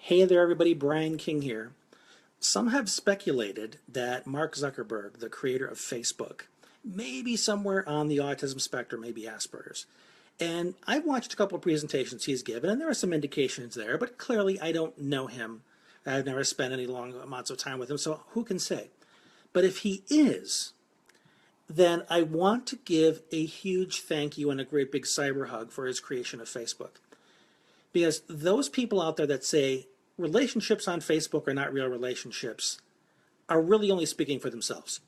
Hey there, everybody. Brian King here. Some have speculated that Mark Zuckerberg, the creator of Facebook, may be somewhere on the autism spectrum, maybe Asperger's. And I've watched a couple of presentations he's given, and there are some indications there, but clearly I don't know him. I've never spent any long amounts of time with him, so who can say? But if he is, then I want to give a huge thank you and a great big cyber hug for his creation of Facebook. Because those people out there that say relationships on Facebook are not real relationships are really only speaking for themselves.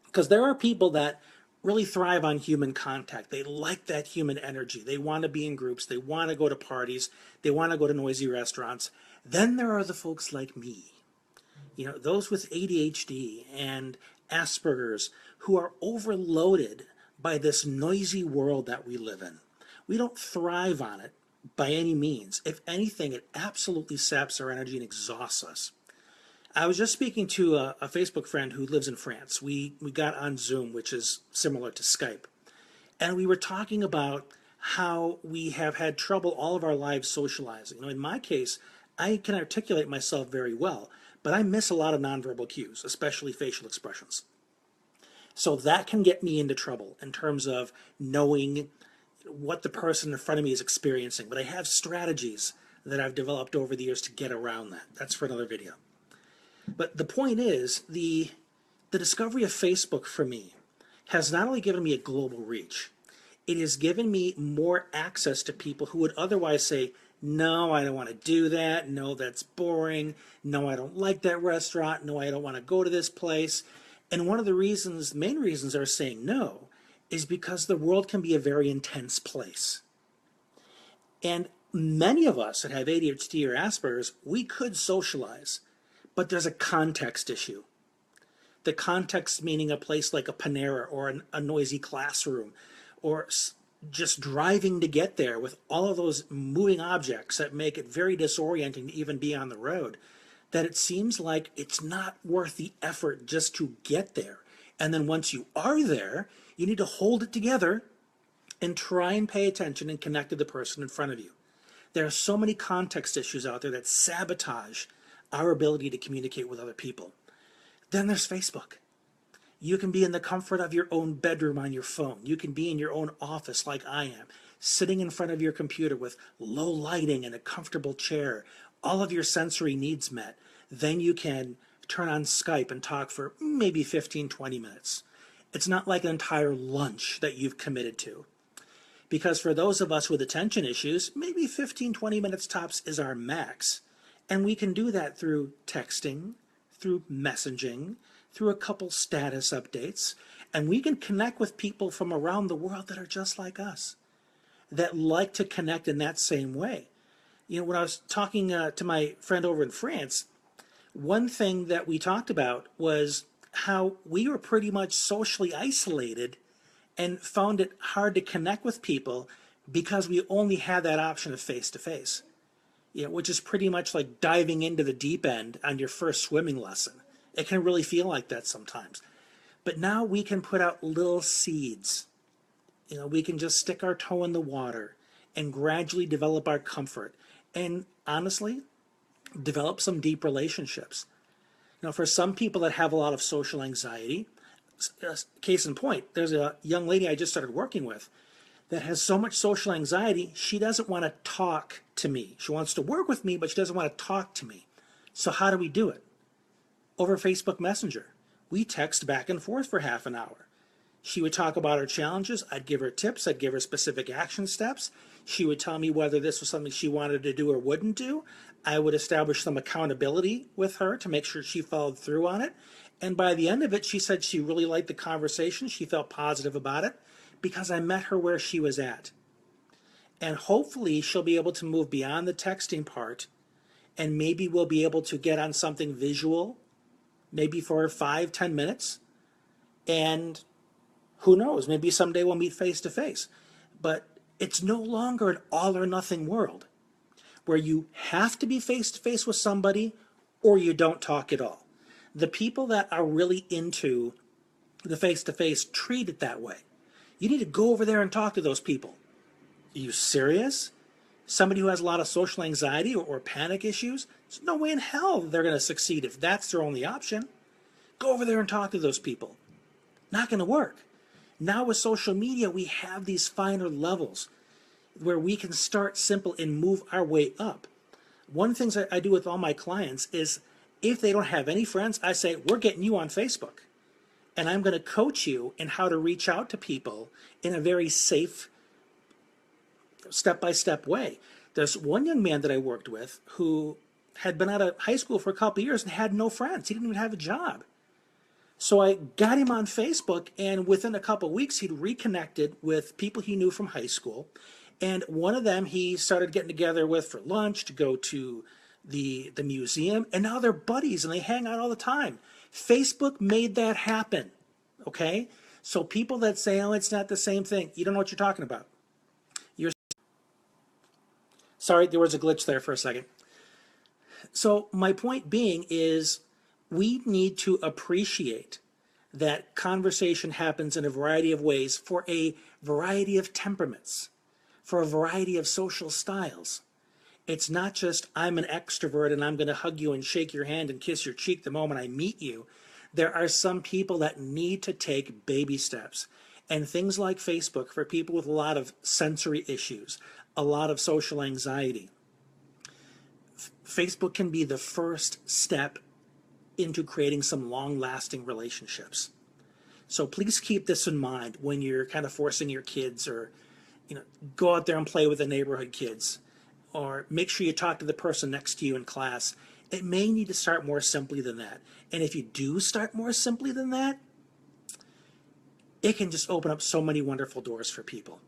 Because there are people that really thrive on human contact. They like that human energy. They want to be in groups. They want to go to parties. They want to go to noisy restaurants. Then there are the folks like me, those with ADHD and Asperger's who are overloaded by this noisy world that we live in. We don't thrive on it by any means. If anything, it absolutely saps our energy and exhausts us. I was just speaking to a Facebook friend who lives in France. We got on Zoom, which is similar to Skype. And we were talking about how we have had trouble all of our lives socializing. In my case, I can articulate myself very well, but I miss a lot of nonverbal cues, especially facial expressions. So that can get me into trouble in terms of knowing what the person in front of me is experiencing. But I have strategies that I've developed over the years to get around that. That's for another video. But the point is, the discovery of Facebook for me has not only given me a global reach, it has given me more access to people who would otherwise say, no, I don't want to do that. No, that's boring. No, I don't like that restaurant. No, I don't want to go to this place. And one of the reasons, main reasons they're saying no, is because the world can be a very intense place. And many of us that have ADHD or Asperger's, we could socialize, but there's a context issue. The context meaning a place like a Panera or a noisy classroom, or just driving to get there with all of those moving objects that make it very disorienting to even be on the road, that it seems like it's not worth the effort just to get there. And then once you are there, you need to hold it together and try and pay attention and connect to the person in front of you. There are so many context issues out there that sabotage our ability to communicate with other people. Then there's Facebook. You can be in the comfort of your own bedroom on your phone. You can be in your own office like I am, sitting in front of your computer with low lighting and a comfortable chair, all of your sensory needs met. Then you can turn on Skype and talk for maybe 15, 20 minutes. It's not like an entire lunch that you've committed to. Because for those of us with attention issues, maybe 15, 20 minutes tops is our max. And we can do that through texting, through messaging, through a couple status updates. And we can connect with people from around the world that are just like us, that like to connect in that same way. When I was talking to my friend over in France, one thing that we talked about was how we were pretty much socially isolated and found it hard to connect with people because we only had that option of face-to-face, which is pretty much like diving into the deep end on your first swimming lesson. It can really feel like that sometimes. But now we can put out little seeds. We can just stick our toe in the water and gradually develop our comfort. And honestly, develop some deep relationships. For some people that have a lot of social anxiety, case in point, there's a young lady I just started working with that has so much social anxiety, she doesn't want to talk to me. She wants to work with me, but she doesn't want to talk to me. So how do we do it? Over Facebook Messenger. We text back and forth for half an hour. She would talk about her challenges. I'd give her tips. I'd give her specific action steps. She would tell me whether this was something she wanted to do or wouldn't do. I would establish some accountability with her to make sure she followed through on it. And by the end of it, she said she really liked the conversation. She felt positive about it because I met her where she was at. And hopefully she'll be able to move beyond the texting part, and maybe we'll be able to get on something visual, maybe for 5-10 minutes. And who knows, maybe someday we'll meet face to face. But it's no longer an all or nothing world where you have to be face to face with somebody or you don't talk at all. The people that are really into the face to face treat it that way. You need to go over there and talk to those people. Are you serious? Somebody who has a lot of social anxiety or panic issues, there's no way in hell they're going to succeed if that's their only option. Go over there and talk to those people. Not going to work. Now with social media, we have these finer levels where we can start simple and move our way up. One of the things I do with all my clients is if they don't have any friends, I say, we're getting you on Facebook. And I'm going to coach you in how to reach out to people in a very safe, step-by-step way. There's one young man that I worked with who had been out of high school for a couple of years and had no friends. He didn't even have a job. So I got him on Facebook, and within a couple of weeks, he'd reconnected with people he knew from high school. And one of them he started getting together with for lunch to go to the museum. And now they're buddies, and they hang out all the time. Facebook made that happen, okay? So people that say, oh, it's not the same thing, you don't know what you're talking about. Sorry, there was a glitch there for a second. So my point being is we need to appreciate that conversation happens in a variety of ways for a variety of temperaments, for a variety of social styles. It's not just I'm an extrovert and I'm going to hug you and shake your hand and kiss your cheek the moment I meet you. There are some people that need to take baby steps. And things like Facebook for people with a lot of sensory issues, a lot of social anxiety. Facebook can be the first step into creating some long-lasting relationships. So please keep this in mind when you're kind of forcing your kids, or go out there and play with the neighborhood kids, or make sure you talk to the person next to you in class. It may need to start more simply than that. And if you do start more simply than that, it can just open up so many wonderful doors for people.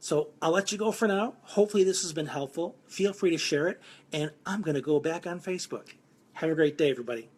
So I'll let you go for now. Hopefully this has been helpful. Feel free to share it. And I'm going to go back on Facebook. Have a great day, everybody.